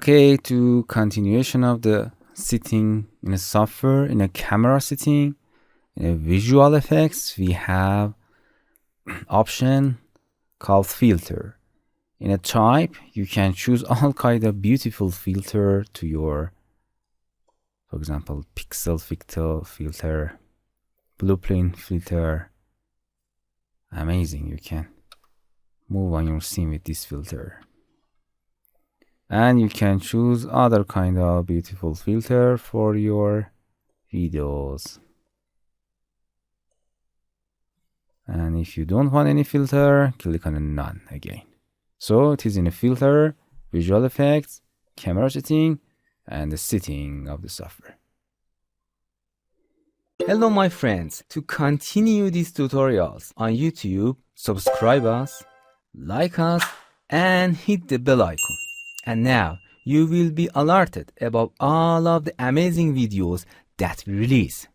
Okay, to continuation of the setting in a software, in a camera setting, in a visual effects, we have option called filter. In a type, you can choose all kind of beautiful filter to your, for example, pixel filter, blueprint filter. Amazing, you can move on your scene with this filter. And you can choose other kind of beautiful filter for your videos. And if you don't want any filter, click on none again. So it is in a filter, visual effects, camera setting, and the setting of the software. Hello my friends, to continue these tutorials on YouTube, subscribe us, like us, and hit the bell icon. And now you will be alerted about all of the amazing videos that we release.